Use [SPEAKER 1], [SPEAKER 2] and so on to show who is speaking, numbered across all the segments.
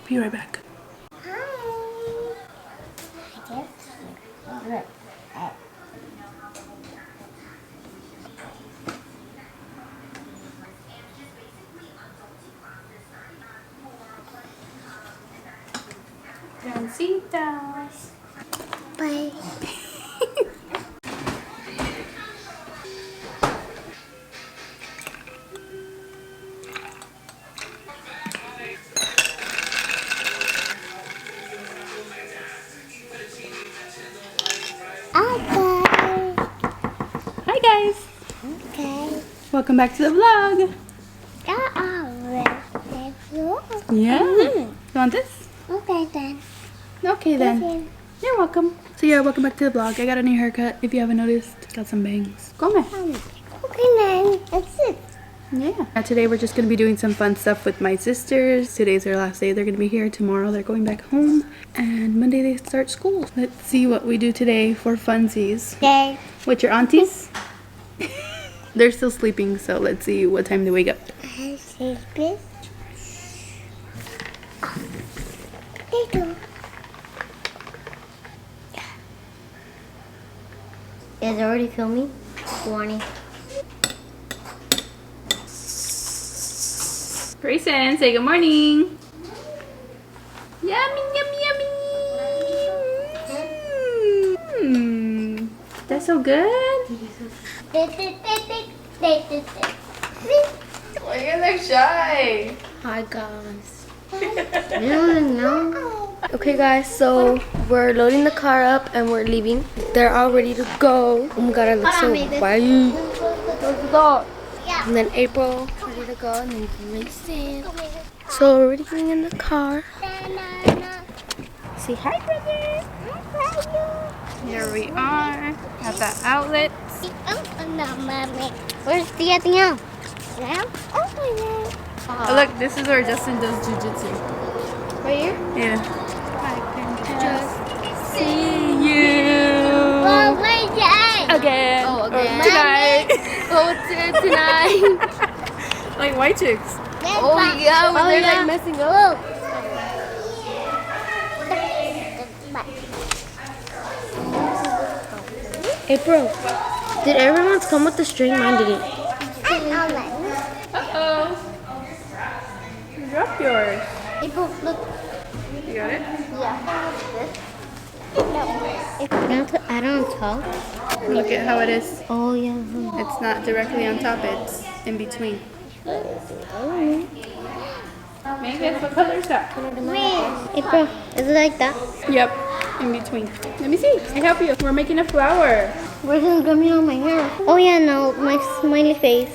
[SPEAKER 1] Be right back. Gracias.
[SPEAKER 2] Bye.
[SPEAKER 1] Hi guys.
[SPEAKER 2] Okay.
[SPEAKER 1] Welcome back to the vlog. Yeah. You want this?
[SPEAKER 2] Okay then.
[SPEAKER 1] Okay then. You're welcome. So yeah, welcome back to the vlog. I got a new haircut. If you haven't noticed, got some bangs. Come on.
[SPEAKER 2] Okay then. That's it.
[SPEAKER 1] Yeah. Today we're just going to be doing some fun stuff with my sisters. Today's their last day. They're going to be here. Tomorrow they're going back home. And Monday they start school. Let's see what we do today for funsies.
[SPEAKER 2] Okay.
[SPEAKER 1] With your aunties? They're still sleeping, so let's see what time they wake up.
[SPEAKER 2] Sleeping. They do. Is it already filming? Warning.
[SPEAKER 1] Grayson, say good morning. Yummy, yummy, yummy. That's so good. Why you guys are shy?
[SPEAKER 2] Hi guys. No. Okay guys, so we're loading the car up and we're leaving. They're all ready to go. Oh my god, I look so white. And then April ready to go, and then Grayson. So we're already getting in the car. Say hi, brother.
[SPEAKER 1] Here we are at the outlet.
[SPEAKER 2] Where's the other now?
[SPEAKER 1] Oh, look, this is where Justin does jujitsu.
[SPEAKER 2] Right here?
[SPEAKER 1] Yeah. I can just see you again.
[SPEAKER 2] Oh,
[SPEAKER 1] Or
[SPEAKER 2] again.
[SPEAKER 1] tonight.
[SPEAKER 2] Tonight.
[SPEAKER 1] Like white chicks.
[SPEAKER 2] Oh yeah, when they're like messing up. April, did everyone's come with the string? Mine didn't.
[SPEAKER 1] Uh-oh. You dropped yours.
[SPEAKER 2] April, look.
[SPEAKER 1] You got it?
[SPEAKER 2] Yeah. If you want to add on top.
[SPEAKER 1] Look at how it is.
[SPEAKER 2] Oh yeah.
[SPEAKER 1] It's not directly on top, it's in between. Megan, what color is that?
[SPEAKER 2] April, is it like that?
[SPEAKER 1] Yep, in between. Let me see. I help you. We're making a flower.
[SPEAKER 2] Where's it coming on my hair? Oh yeah, no, my smiley face.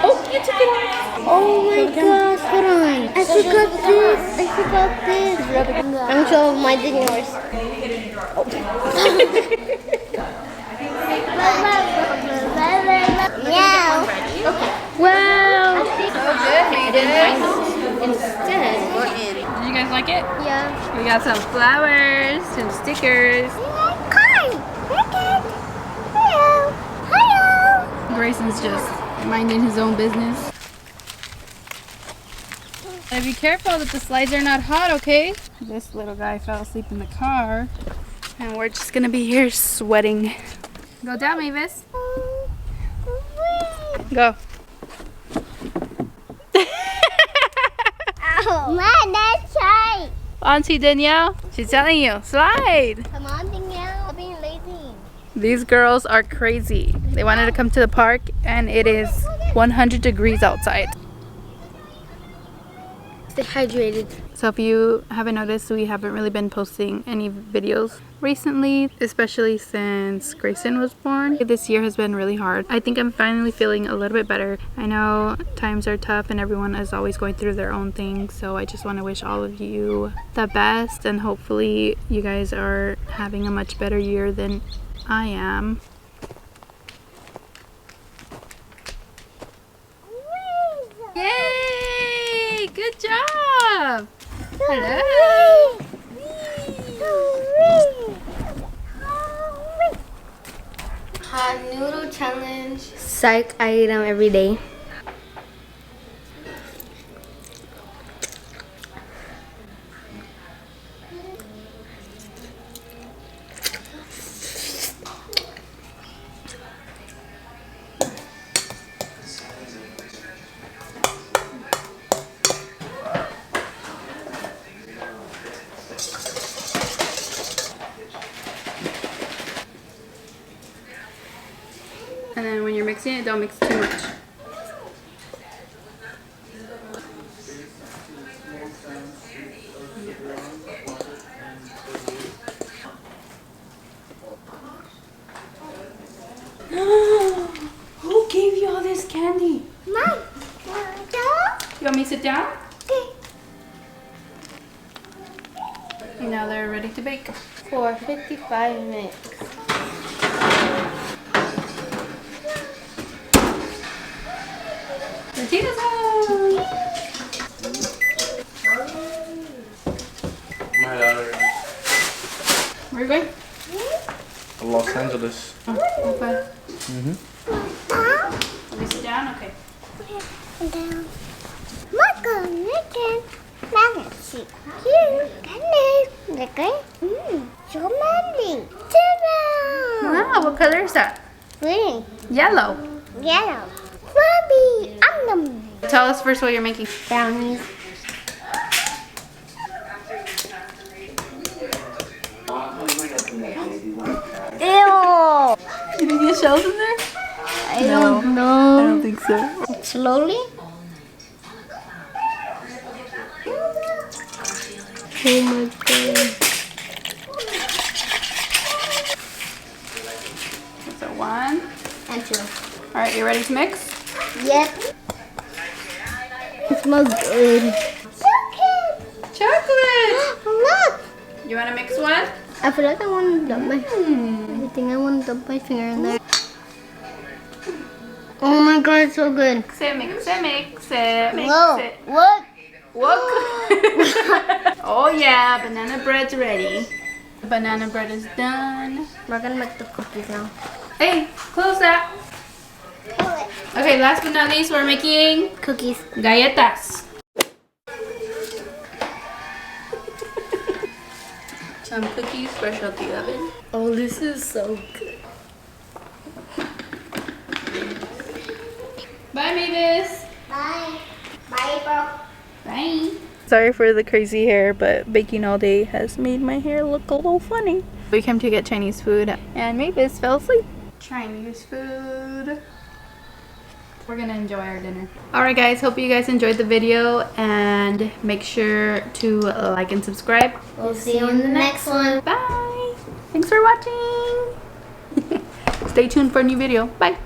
[SPEAKER 1] Oh, you took it off.
[SPEAKER 2] Oh my gosh, hold on. I forgot this. I'm sure mine than yours. Yeah. Wow.
[SPEAKER 1] So good, Megan. Instead, we're in. Did you guys like it?
[SPEAKER 2] Yeah.
[SPEAKER 1] We got some flowers, some stickers. Grayson's just minding his own business. Gotta be careful that the slides are not hot, okay? This little guy fell asleep in the car. And we're just gonna be here sweating. Go down, Mavis. Go.
[SPEAKER 2] Mom, that's right.
[SPEAKER 1] Auntie Danielle, she's telling you, slide.
[SPEAKER 2] Come on, Danielle. Stop being lazy.
[SPEAKER 1] These girls are crazy. They wanted to come to the park and it is 100 degrees outside.
[SPEAKER 2] Stay hydrated.
[SPEAKER 1] So if you haven't noticed, we haven't really been posting any videos recently, especially since Grayson was born. This year has been really hard. I think I'm finally feeling a little bit better. I know times are tough and everyone is always going through their own thing, so I just want to wish all of you the best and hopefully you guys are having a much better year than I am. Yay! Good job! Hello!
[SPEAKER 2] Hot noodle challenge. Psych, I eat them every day.
[SPEAKER 1] don't mix too much. Who gave you all this candy?
[SPEAKER 2] Mom.
[SPEAKER 1] You want me to sit down? And now they're ready to bake.
[SPEAKER 2] For 55 minutes.
[SPEAKER 1] Tortillas out!
[SPEAKER 3] My daughter.
[SPEAKER 1] Where are you going?
[SPEAKER 3] Los Angeles.
[SPEAKER 1] Oh, okay.
[SPEAKER 3] Mm-hmm.
[SPEAKER 1] Let me sit down? Okay. Wow, what color is that?
[SPEAKER 2] Green,
[SPEAKER 1] Yellow.
[SPEAKER 2] yellow, fluffy,
[SPEAKER 1] Tell us first what you're making.
[SPEAKER 2] brownies. Ew!
[SPEAKER 1] Did you get shells in there?
[SPEAKER 2] I don't know.
[SPEAKER 1] I don't think so.
[SPEAKER 2] Slowly. Oh my god.
[SPEAKER 1] So 1
[SPEAKER 2] And 2.
[SPEAKER 1] All right, you ready to mix?
[SPEAKER 2] Yep. It smells good.
[SPEAKER 1] Chocolate!
[SPEAKER 2] Look!
[SPEAKER 1] You want to mix one?
[SPEAKER 2] I feel like I want to dump my I think I want to dump my finger in there. Oh my god, it's so good.
[SPEAKER 1] Mix it, mix it, mix it, mix
[SPEAKER 2] Whoa.
[SPEAKER 1] it.
[SPEAKER 2] What?
[SPEAKER 1] What? Oh yeah, banana bread's ready. The banana bread is done.
[SPEAKER 2] We're gonna make the cookies now.
[SPEAKER 1] Hey, close that. Okay, last but not least, we're making
[SPEAKER 2] Cookies.
[SPEAKER 1] galletas. Some cookies fresh out the oven.
[SPEAKER 2] Oh, this is so good.
[SPEAKER 1] Bye, Mavis.
[SPEAKER 2] Bye. Bye, bro.
[SPEAKER 1] Bye. Sorry for the crazy hair, but baking all day has made my hair look a little funny. We came to get Chinese food and Mavis fell asleep. Chinese food. We're gonna enjoy our dinner. Alright guys, hope you guys enjoyed the video and make sure to like and subscribe.
[SPEAKER 2] We'll see you in the next one.
[SPEAKER 1] Bye. Thanks for watching. Stay tuned for a new video. Bye.